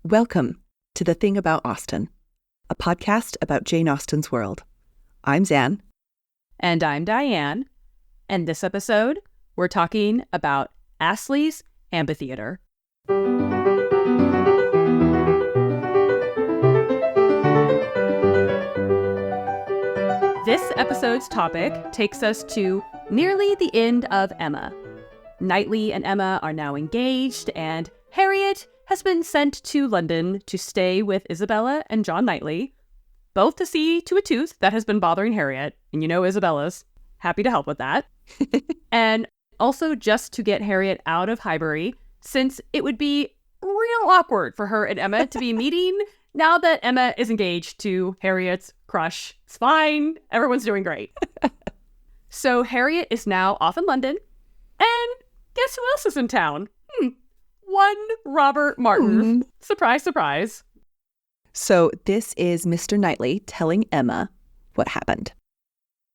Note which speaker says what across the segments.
Speaker 1: Welcome to The Thing About Austen, a podcast about Jane Austen's world. I'm Zan.
Speaker 2: And I'm Diane. And this episode, we're talking about Astley's Amphitheatre. This episode's topic takes us to nearly the end of Emma. Knightley and Emma are now engaged, and Harriet has been sent to London to stay with Isabella and John Knightley, both to see to a tooth that has been bothering Harriet, and you know Isabella's happy to help with that, and also just to get Harriet out of Highbury, since it would be real awkward for her and Emma to be meeting now that Emma is engaged to Harriet's crush. It's fine. Everyone's doing great. So Harriet is now off in London, and guess who else is in town? One Robert Martin. Surprise, surprise.
Speaker 1: So this is Mr. Knightley telling Emma what happened.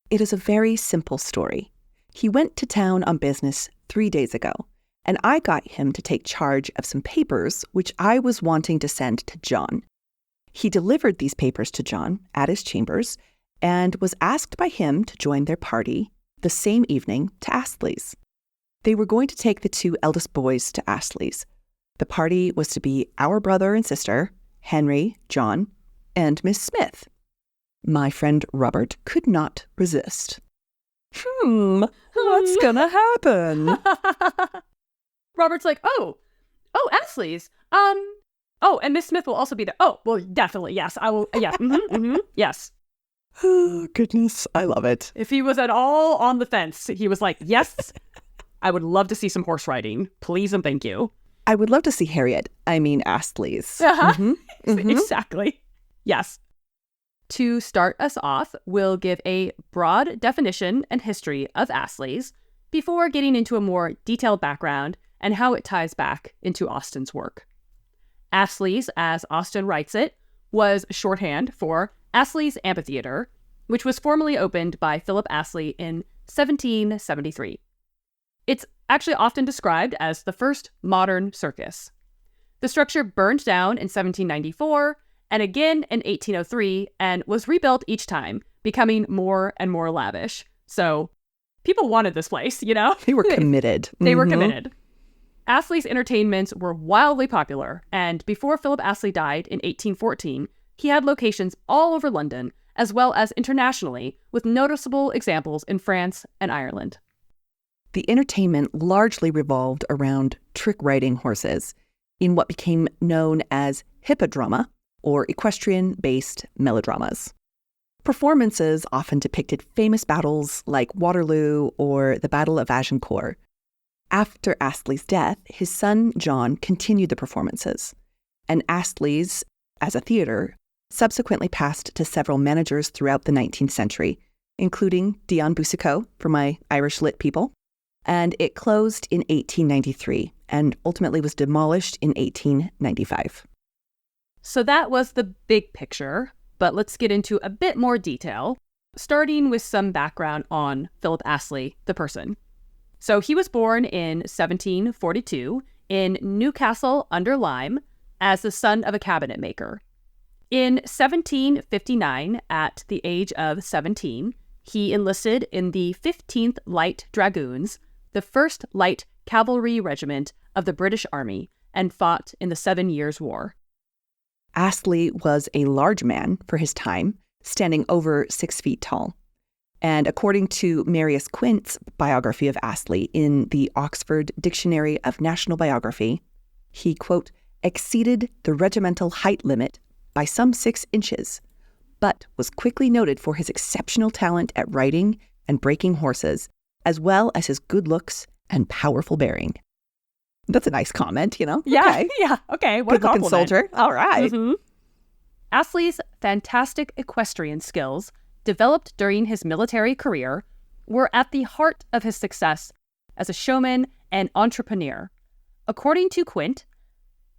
Speaker 1: It is a very simple story. He went to town on business 3 days ago, and I got him to take charge of some papers which I was wanting to send to John. He delivered these papers to John at his chambers and was asked by him to join their party the same evening to Astley's. They were going to take the two eldest boys to Astley's. The party was to be our brother and sister, Henry, John, and Miss Smith. My friend Robert could not resist. What's gonna happen?
Speaker 2: Robert's like, oh, Astley's. Oh, and Miss Smith will also be there. Oh, well, definitely, yes, I will. Yeah, yes.
Speaker 1: Oh, goodness, I love it.
Speaker 2: If he was at all on the fence, he was like, yes, I would love to see some horse riding. Please and thank you.
Speaker 1: I would love to see Astley's.
Speaker 2: Exactly. Yes. To start us off, we'll give a broad definition and history of Astley's before getting into a more detailed background and how it ties back into Austen's work. Astley's, as Austen writes it, was shorthand for Astley's Amphitheatre, which was formally opened by Philip Astley in 1773. It's actually often described as the first modern circus. The structure burned down in 1794 and again in 1803 and was rebuilt each time, becoming more and more lavish. So people wanted this place, you know?
Speaker 1: They were committed.
Speaker 2: They were committed. Astley's entertainments were wildly popular, and before Philip Astley died in 1814, he had locations all over London, as well as internationally, with noticeable examples in France and Ireland.
Speaker 1: The entertainment largely revolved around trick-riding horses in what became known as hippodrama, or equestrian-based melodramas. Performances often depicted famous battles like Waterloo or the Battle of Agincourt. After Astley's death, his son John continued the performances, and Astley's, as a theatre, subsequently passed to several managers throughout the 19th century, including Dion Boucicault for my Irish lit people, and it closed in 1893 and ultimately was demolished in 1895.
Speaker 2: So that was the big picture, but let's get into a bit more detail, starting with some background on Philip Astley, the person. So he was born in 1742 in Newcastle under Lyme as the son of a cabinet maker. In 1759, at the age of 17, he enlisted in the 15th Light Dragoons, the 1st Light Cavalry Regiment of the British Army, and fought in the 7 Years' War.
Speaker 1: Astley was a large man for his time, standing over 6 feet tall. And according to Marius Quint's biography of Astley in the Oxford Dictionary of National Biography, he, quote, exceeded the regimental height limit by some 6 inches, but was quickly noted for his exceptional talent at riding and breaking horses, as well as his good looks and powerful bearing. That's a nice comment, you know?
Speaker 2: Yeah, okay. What a
Speaker 1: good-looking
Speaker 2: compliment.
Speaker 1: soldier. All right.
Speaker 2: Astley's fantastic equestrian skills, developed during his military career, were at the heart of his success as a showman and entrepreneur. According to Quint,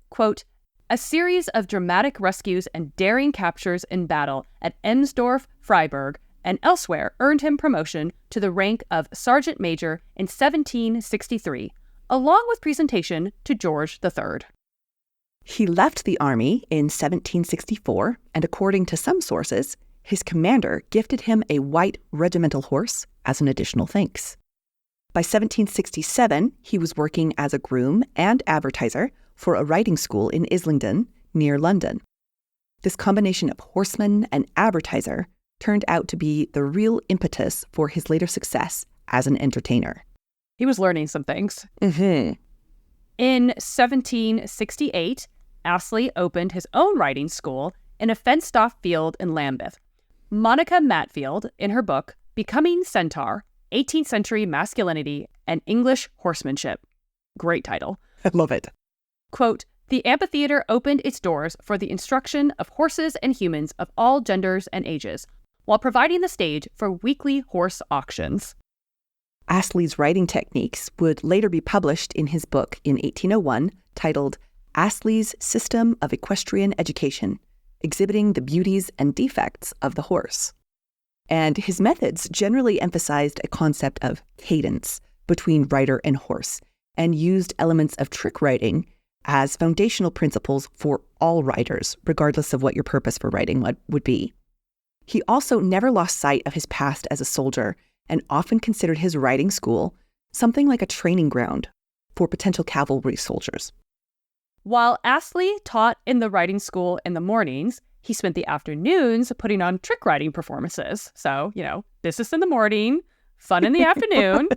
Speaker 2: quote, a series of dramatic rescues and daring captures in battle at Emsdorf, Freiburg, and elsewhere earned him promotion to the rank of sergeant major in 1763, along with presentation to George III.
Speaker 1: He left the army in 1764, and according to some sources, his commander gifted him a white regimental horse as an additional thanks. By 1767, he was working as a groom and advertiser for a riding school in Islington, near London. This combination of horseman and advertiser turned out to be the real impetus for his later success as an entertainer.
Speaker 2: He was learning some things.
Speaker 1: Mm-hmm.
Speaker 2: In 1768, Astley opened his own riding school in a fenced-off field in Lambeth. Monica Matfield, in her book, Becoming Centaur, 18th Century Masculinity and English Horsemanship. Great title.
Speaker 1: I love it.
Speaker 2: Quote, the amphitheatre opened its doors for the instruction of horses and humans of all genders and ages, while providing the stage for weekly horse auctions.
Speaker 1: Astley's riding techniques would later be published in his book in 1801 titled Astley's System of Equestrian Education, exhibiting the beauties and defects of the horse. And his methods generally emphasized a concept of cadence between rider and horse, and used elements of trick riding as foundational principles for all riders, regardless of what your purpose for riding would be. He also never lost sight of his past as a soldier and often considered his riding school something like a training ground for potential cavalry soldiers.
Speaker 2: While Astley taught in the riding school in the mornings, he spent the afternoons putting on trick riding performances. So, business in the morning, fun in the afternoon.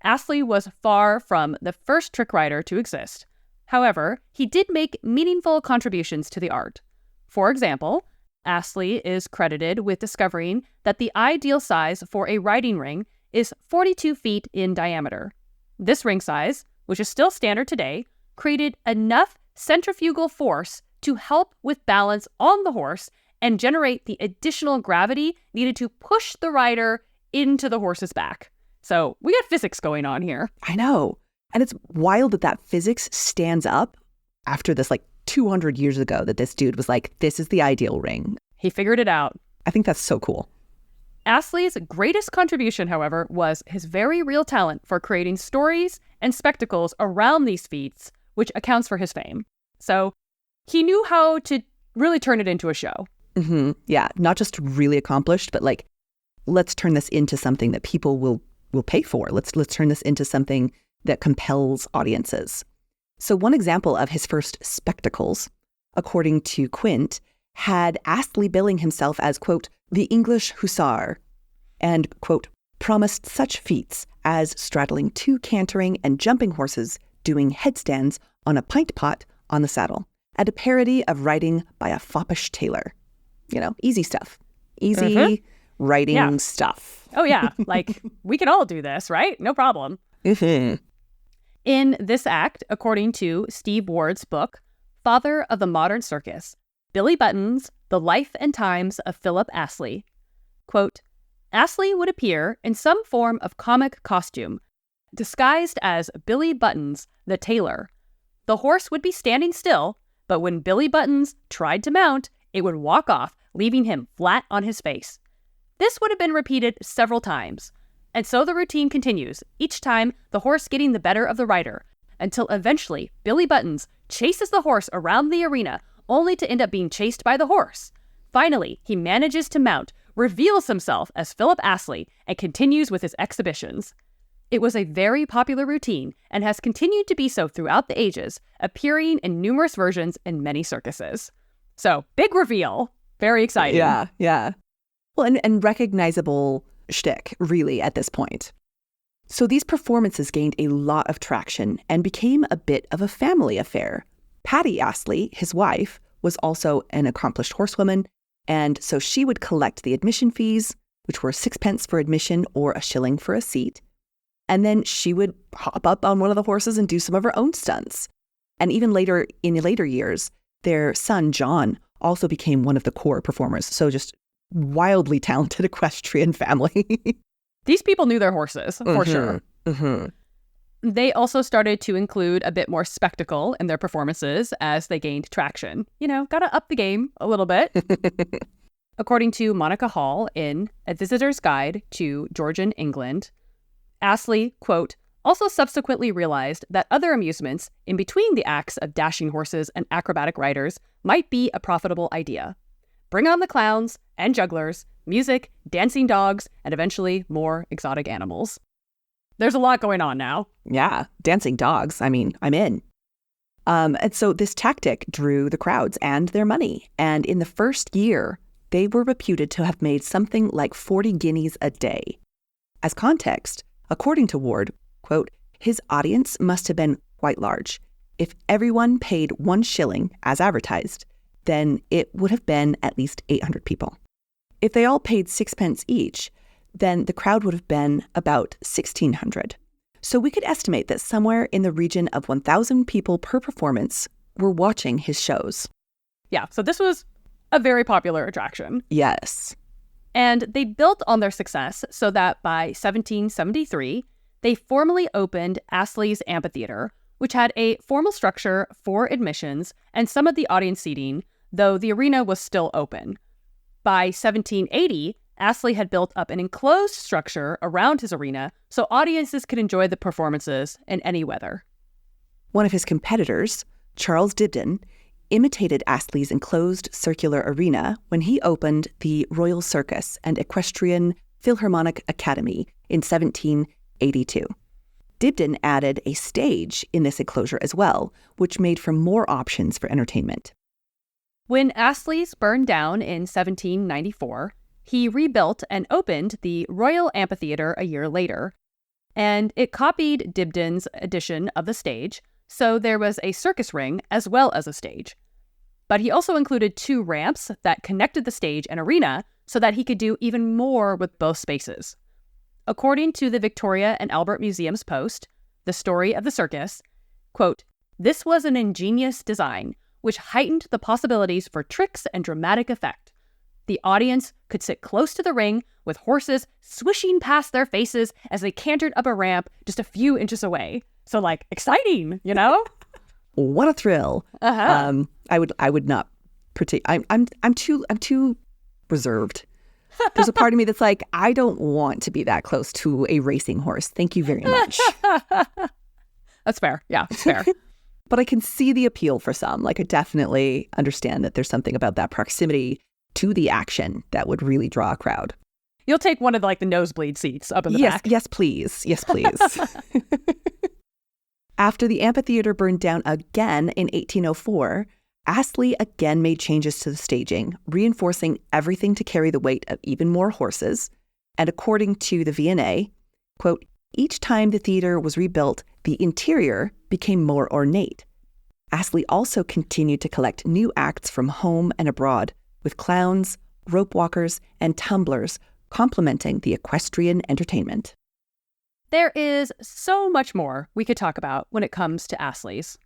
Speaker 2: Astley was far from the first trick rider to exist. However, he did make meaningful contributions to the art. For example, Astley is credited with discovering that the ideal size for a riding ring is 42 feet in diameter. This ring size, which is still standard today, created enough centrifugal force to help with balance on the horse and generate the additional gravity needed to push the rider into the horse's back. So we got physics going on here.
Speaker 1: I know. And it's wild that physics stands up after this 200 years ago that this dude was like, this is the ideal ring.
Speaker 2: He figured it out.
Speaker 1: I think that's so cool.
Speaker 2: Astley's greatest contribution, however, was his very real talent for creating stories and spectacles around these feats, which accounts for his fame. So he knew how to really turn it into a show.
Speaker 1: Mm-hmm. Yeah, not just really accomplished, but let's turn this into something that people will pay for. Let's turn this into something that compels audiences. So one example of his first spectacles, according to Quint, had Astley billing himself as, quote, the English hussar, and, quote, promised such feats as straddling 2 cantering and jumping horses doing headstands on a pint pot on the saddle, and a parody of riding by a foppish tailor. Easy stuff. Easy writing stuff.
Speaker 2: Oh, yeah. We can all do this, right? No problem.
Speaker 1: Mm-hmm.
Speaker 2: In this act, according to Steve Ward's book, Father of the Modern Circus, Billy Buttons, The Life and Times of Philip Astley, quote, Astley would appear in some form of comic costume, disguised as Billy Buttons, the tailor. The horse would be standing still, but when Billy Buttons tried to mount, it would walk off, leaving him flat on his face. This would have been repeated several times. And so the routine continues, each time the horse getting the better of the rider, until eventually Billy Buttons chases the horse around the arena, only to end up being chased by the horse. Finally, he manages to mount, reveals himself as Philip Astley, and continues with his exhibitions. It was a very popular routine and has continued to be so throughout the ages, appearing in numerous versions in many circuses. So, big reveal. Very exciting.
Speaker 1: Yeah. Well, and recognizable shtick, really, at this point. So these performances gained a lot of traction and became a bit of a family affair. Patty Astley, his wife, was also an accomplished horsewoman, and so she would collect the admission fees, which were 6 pence for admission or a shilling for a seat. And then she would hop up on one of the horses and do some of her own stunts. And even later, in later years, their son, John, also became one of the core performers. So just wildly talented equestrian family.
Speaker 2: These people knew their horses, for sure.
Speaker 1: Mm-hmm.
Speaker 2: They also started to include a bit more spectacle in their performances as they gained traction. Gotta up the game a little bit. According to Monica Hall in A Visitor's Guide to Georgian England, Astley, quote, also subsequently realized that other amusements in between the acts of dashing horses and acrobatic riders might be a profitable idea. Bring on the clowns and jugglers, music, dancing dogs, and eventually more exotic animals. There's a lot going on now.
Speaker 1: Yeah, dancing dogs. I mean, I'm in. And so this tactic drew the crowds and their money. And in the first year, they were reputed to have made something like 40 guineas a day. As context, according to Ward, quote, his audience must have been quite large. If everyone paid 1 shilling as advertised, then it would have been at least 800 people. If they all paid 6 pence each, then the crowd would have been about 1,600. So we could estimate that somewhere in the region of 1,000 people per performance were watching his shows.
Speaker 2: Yeah, so this was a very popular attraction.
Speaker 1: Yes.
Speaker 2: And they built on their success so that by 1773, they formally opened Astley's Amphitheatre, which had a formal structure for admissions and some of the audience seating, though the arena was still open. By 1780, Astley had built up an enclosed structure around his arena so audiences could enjoy the performances in any weather.
Speaker 1: One of his competitors, Charles Dibdin, imitated Astley's enclosed circular arena when he opened the Royal Circus and Equestrian Philharmonic Academy in 1782. Dibdin added a stage in this enclosure as well, which made for more options for entertainment.
Speaker 2: When Astley's burned down in 1794, he rebuilt and opened the Royal Amphitheatre a year later, and it copied Dibdin's edition of the stage, so there was a circus ring as well as a stage. But he also included 2 ramps that connected the stage and arena so that he could do even more with both spaces. According to the Victoria and Albert Museum's post, The Story of the Circus, quote, this was an ingenious design which heightened the possibilities for tricks and dramatic effect. The audience could sit close to the ring with horses swishing past their faces as they cantered up a ramp just a few inches away. So, like, exciting, you know?
Speaker 1: What a thrill!
Speaker 2: Uh-huh.
Speaker 1: I would not I'm too reserved. There's a part of me that's like, I don't want to be that close to a racing horse. Thank you very much.
Speaker 2: That's fair. Yeah, it's fair.
Speaker 1: But I can see the appeal for some. Like, I definitely understand that there's something about that proximity to the action that would really draw a crowd.
Speaker 2: You'll take one of the nosebleed seats up in the back.
Speaker 1: Yes, please. Yes, please. After the amphitheater burned down again in 1804, Astley again made changes to the staging, reinforcing everything to carry the weight of even more horses. And according to the V&A, quote, each time the theater was rebuilt, the interior became more ornate. Astley also continued to collect new acts from home and abroad, with clowns, rope walkers, and tumblers complementing the equestrian entertainment.
Speaker 2: There is so much more we could talk about when it comes to Astley's.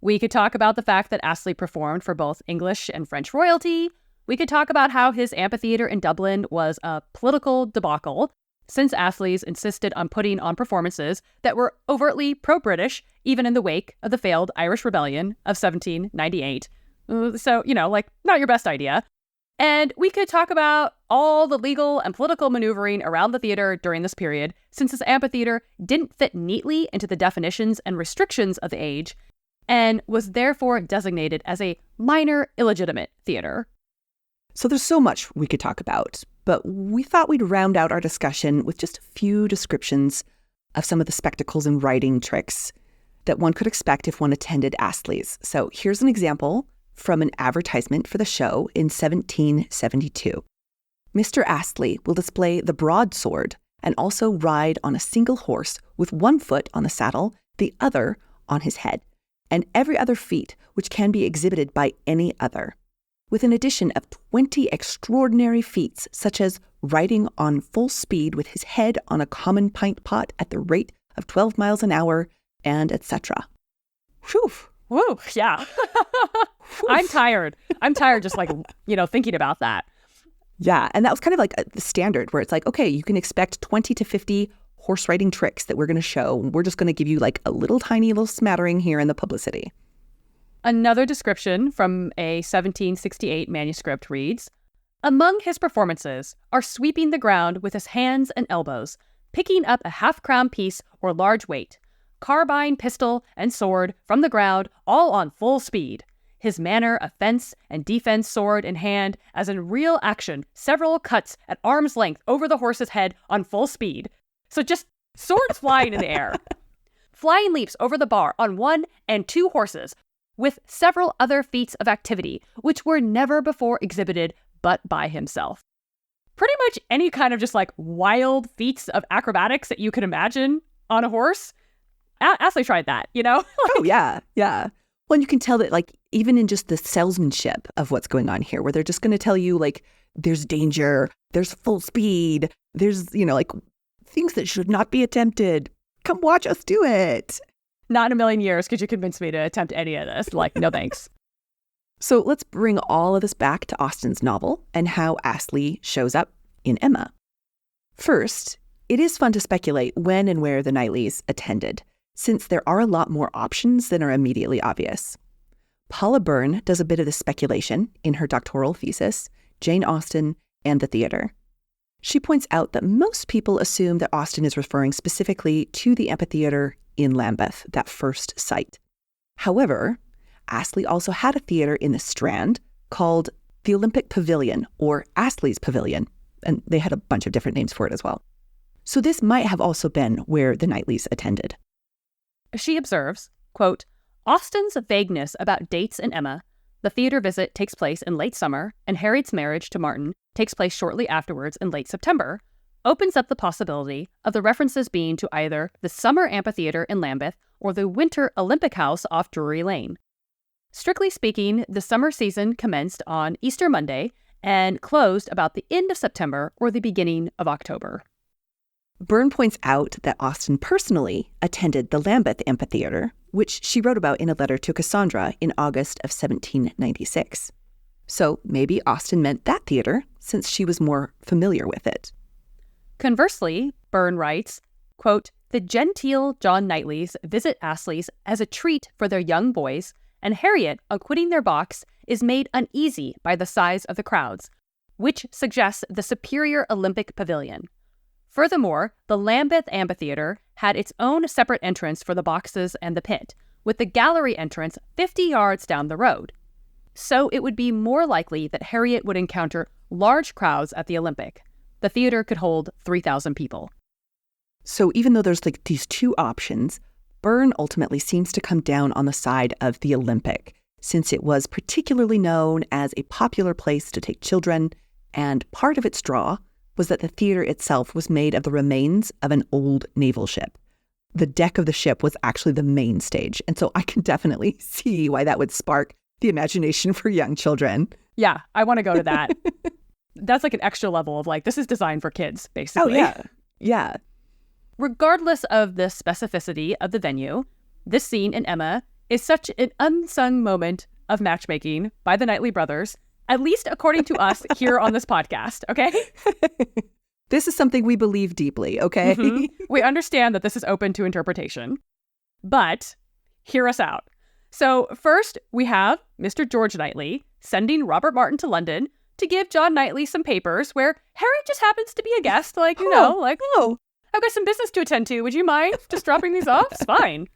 Speaker 2: We could talk about the fact that Astley performed for both English and French royalty. We could talk about how his amphitheater in Dublin was a political debacle, since Astley's insisted on putting on performances that were overtly pro-British, even in the wake of the failed Irish Rebellion of 1798. So, not your best idea. And we could talk about all the legal and political maneuvering around the theater during this period, since this amphitheater didn't fit neatly into the definitions and restrictions of the age, and was therefore designated as a minor illegitimate theater.
Speaker 1: So there's so much we could talk about, but we thought we'd round out our discussion with just a few descriptions of some of the spectacles and riding tricks that one could expect if one attended Astley's. So here's an example from an advertisement for the show in 1772. Mr. Astley will display the broadsword and also ride on a single horse with one foot on the saddle, the other on his head, and every other feat which can be exhibited by any other, with an addition of 20 extraordinary feats, such as riding on full speed with his head on a common pint pot at the rate of 12 miles an hour, and etc. Whew.
Speaker 2: Woo, yeah. I'm tired just thinking about that.
Speaker 1: Yeah, and that was kind of like the standard where it's like, okay, you can expect 20 to 50 horse riding tricks that we're going to show. We're just going to give you like a little tiny little smattering here in the publicity.
Speaker 2: Another description from a 1768 manuscript reads, among his performances are sweeping the ground with his hands and elbows, picking up a half-crown piece or large weight, carbine, pistol, and sword from the ground, all on full speed. His manner, offense and defense sword in hand, as in real action, several cuts at arm's length over the horse's head on full speed. So just swords flying in the air. Flying leaps over the bar on 1 and 2 horses, with several other feats of activity, which were never before exhibited but by himself. Pretty much any kind of just like wild feats of acrobatics that you could imagine on a horse. Astley tried that, you know?
Speaker 1: Oh, yeah. Yeah. Well, and you can tell that, like, even in just the salesmanship of what's going on here, where they're just going to tell you, like, there's danger, there's full speed, there's, you know, like, things that should not be attempted. Come watch us do it.
Speaker 2: Not in a million years could you convince me to attempt any of this. Like, no thanks.
Speaker 1: So let's bring all of this back to Austen's novel and how Astley shows up in Emma. First, it is fun to speculate when and where the Knightleys attended, since there are a lot more options than are immediately obvious. Paula Byrne does a bit of the speculation in her doctoral thesis, Jane Austen and the Theatre. She points out that most people assume that Austen is referring specifically to the amphitheatre in Lambeth, that first site. However, Astley also had a theatre in the Strand called the Olympic Pavilion, or Astley's Pavilion, and they had a bunch of different names for it as well. So this might have also been where the Knightleys attended.
Speaker 2: She observes, quote, Austen's vagueness about dates in Emma, the theater visit takes place in late summer, and Harriet's marriage to Martin takes place shortly afterwards in late September, opens up the possibility of the references being to either the summer amphitheater in Lambeth or the winter Olympic House off Drury Lane. Strictly speaking, the summer season commenced on Easter Monday and closed about the end of September or the beginning of October.
Speaker 1: Byrne points out that Austen personally attended the Lambeth Amphitheatre, which she wrote about in a letter to Cassandra in August of 1796. So maybe Austen meant that theatre, since she was more familiar with it.
Speaker 2: Conversely, Byrne writes, quote, the genteel John Knightleys visit Astley's as a treat for their young boys, and Harriet, on quitting their box, is made uneasy by the size of the crowds, which suggests the superior Olympic Pavilion. Furthermore, the Lambeth Amphitheatre had its own separate entrance for the boxes and the pit, with the gallery entrance 50 yards down the road. So it would be more likely that Harriet would encounter large crowds at the Olympic. The theater could hold 3,000 people.
Speaker 1: So even though there's like these two options, Byrne ultimately seems to come down on the side of the Olympic, since it was particularly known as a popular place to take children, and part of its draw was that the theater itself was made of the remains of an old naval ship. The deck of the ship was actually the main stage, and so I can definitely see why that would spark the imagination for young children.
Speaker 2: Yeah, I want to go to that. That's like an extra level of like, this is designed for kids, basically.
Speaker 1: Oh, yeah. Yeah.
Speaker 2: Regardless of the specificity of the venue, this scene in Emma is such an unsung moment of matchmaking by the Knightley brothers, at least according to us here on this podcast, okay?
Speaker 1: This is something we believe deeply, okay?
Speaker 2: Mm-hmm. We understand that this is open to interpretation, but hear us out. So first, we have Mr. George Knightley sending Robert Martin to London to give John Knightley some papers where Harriet just happens to be a guest, like, you know, like, oh, I've got some business to attend to. Would you mind just dropping these off? It's fine.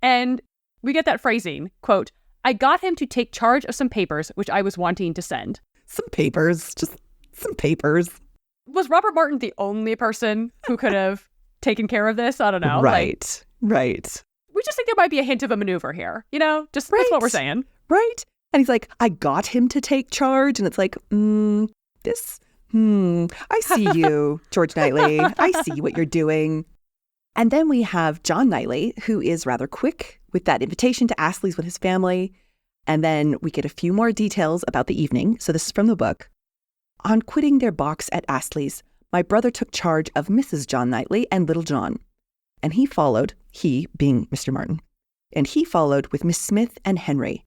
Speaker 2: And we get that phrasing, quote, I got him to take charge of some papers which I was wanting to send.
Speaker 1: Some papers, just some papers.
Speaker 2: Was Robert Martin the only person who could have taken care of this? I don't know.
Speaker 1: Right, right.
Speaker 2: We just think there might be a hint of a maneuver here, you know? Just That's what we're saying.
Speaker 1: Right. And he's like, I got him to take charge. And it's like, I see you, George Knightley. I see what you're doing. And then we have John Knightley, who is rather quick with that invitation to Astley's with his family. And then we get a few more details about the evening. So this is from the book. On quitting their box at Astley's, my brother took charge of Mrs. John Knightley and little John. And he followed, he being Mr. Martin, and he followed with Miss Smith and Henry.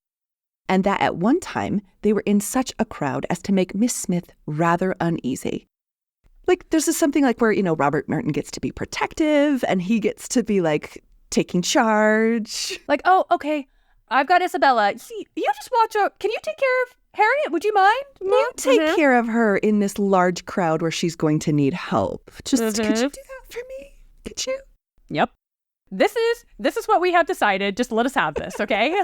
Speaker 1: And that at one time they were in such a crowd as to make Miss Smith rather uneasy. Like, there's just something like where, you know, Robert Martin gets to be protective and he gets to be like taking charge.
Speaker 2: Like, oh, okay, I've got Isabella. You just watch out. Can you take care of Harriet? Would you mind?
Speaker 1: You take care of her in this large crowd where she's going to need help. Just could you do that for me? Get you?
Speaker 2: Yep. This is what we have decided. Just let us have this, okay?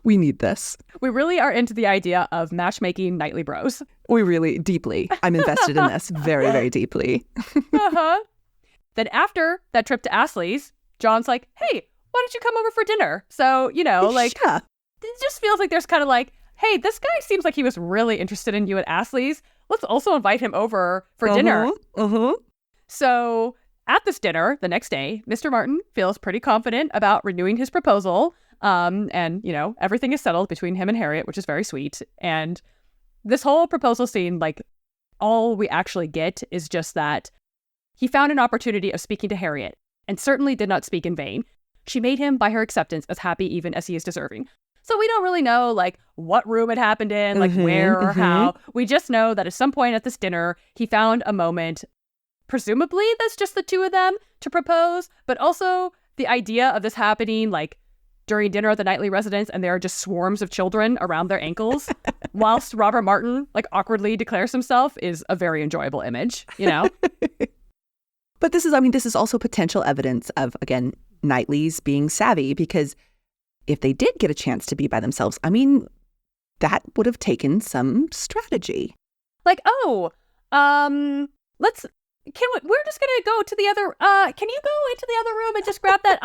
Speaker 1: We need this.
Speaker 2: We really are into the idea of matchmaking nightly bros.
Speaker 1: We really deeply. I'm invested in this very, very deeply.
Speaker 2: Uh-huh. Then after that trip to Astley's, John's like, hey, why don't you come over for dinner? So, like,
Speaker 1: yeah.
Speaker 2: It just feels like there's kind of like, hey, this guy seems like he was really interested in you at Astley's. Let's also invite him over for dinner. So at this dinner the next day, Mr. Martin feels pretty confident about renewing his proposal. And, everything is settled between him and Harriet, which is very sweet. And this whole proposal scene, like, all we actually get is just that he found an opportunity of speaking to Harriet and certainly did not speak in vain. She made him, by her acceptance, as happy even as he is deserving. So we don't really know, like, what room it happened in, like, where or how. We just know that at some point at this dinner, he found a moment, presumably that's just the two of them, to propose, but also the idea of this happening, like, during dinner at the nightly residence, and there are just swarms of children around their ankles, whilst Robert Martin, like, awkwardly declares himself, is a very enjoyable image,
Speaker 1: But this is also potential evidence of, again, Knightley's being savvy, because if they did get a chance to be by themselves, that would have taken some strategy.
Speaker 2: Like, we're just gonna go to the other, can you go into the other room and just grab that,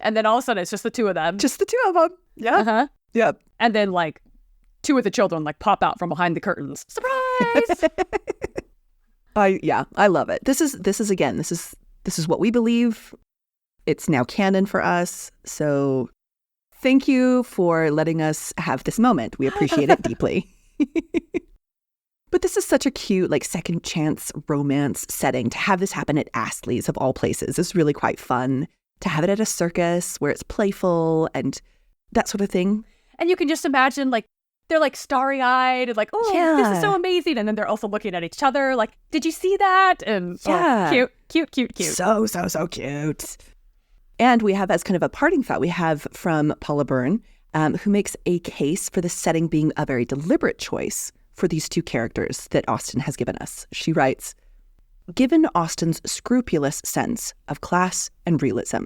Speaker 2: and then all of a sudden it's just the two of them.
Speaker 1: Just the two of them. Yeah.
Speaker 2: Uh-huh.
Speaker 1: Yep.
Speaker 2: And then, like, two of the children, like, pop out from behind the curtains. Surprise!
Speaker 1: I love it. This is what we believe. It's now canon for us. So thank you for letting us have this moment. We appreciate it deeply. But this is such a cute, like, second chance romance setting. To have this happen at Astley's, of all places, is really quite fun. To have it at a circus where it's playful and that sort of thing.
Speaker 2: And you can just imagine, like, they're, like, starry-eyed and, like, this is so amazing. And then they're also looking at each other like, did you see that? And cute.
Speaker 1: So cute. And we have, as kind of a parting thought, we have from Paula Byrne, who makes a case for the setting being a very deliberate choice for these two characters that Austen has given us. She writes, given Austen's scrupulous sense of class and realism,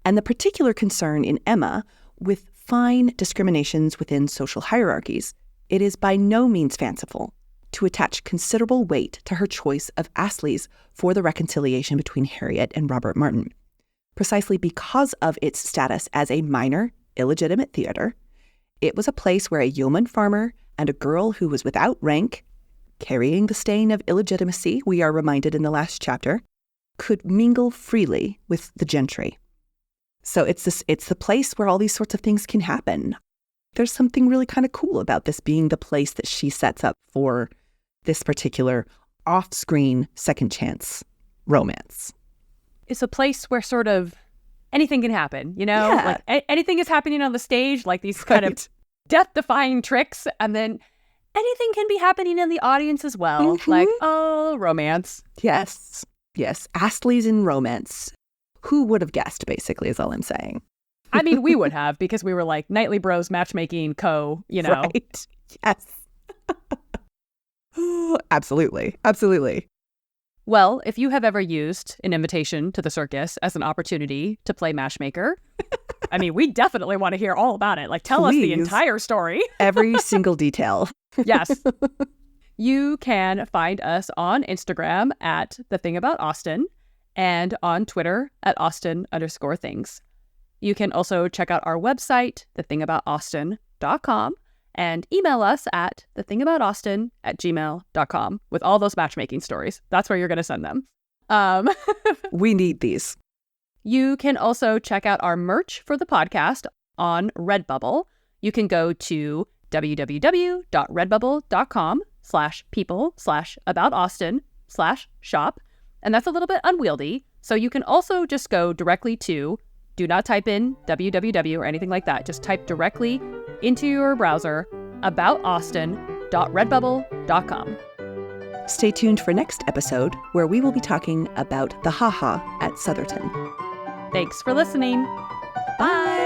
Speaker 1: and the particular concern in Emma with fine discriminations within social hierarchies, it is by no means fanciful to attach considerable weight to her choice of Astley's for the reconciliation between Harriet and Robert Martin. Precisely because of its status as a minor, illegitimate theater, it was a place where a yeoman farmer and a girl who was without rank, carrying the stain of illegitimacy, we are reminded in the last chapter, could mingle freely with the gentry. So it's the place where all these sorts of things can happen. There's something really kind of cool about this being the place that she sets up for this particular off-screen second chance romance.
Speaker 2: It's a place where sort of anything can happen,
Speaker 1: Yeah.
Speaker 2: Like anything is happening on the stage, like these kind of death-defying tricks, and then anything can be happening in the audience as well. Like, romance.
Speaker 1: Yes. Astley's in romance. Who would have guessed, basically, is all I'm saying.
Speaker 2: I mean, we would have, because we were like Nightly Bros matchmaking
Speaker 1: Right. Yes. Absolutely.
Speaker 2: Well, if you have ever used an invitation to the circus as an opportunity to play matchmaker, I mean, we definitely want to hear all about it. Like, tell us the entire story.
Speaker 1: Every single detail.
Speaker 2: Yes. You can find us on Instagram at The Thing About Austen and on Twitter at Austen_things. You can also check out our website, thethingaboutaustin.com, and email us at thethingaboutaustin@gmail.com with all those matchmaking stories. That's where you're going to send them.
Speaker 1: We need these.
Speaker 2: You can also check out our merch for the podcast on Redbubble. You can go to www.redbubble.com/people/aboutausten/shop. And that's a little bit unwieldy. So you can also just go directly to, do not type in www or anything like that. Just type directly into your browser, aboutaustin.redbubble.com.
Speaker 1: Stay tuned for next episode, where we will be talking about the haha at Southerton.
Speaker 2: Thanks for listening.
Speaker 1: Bye.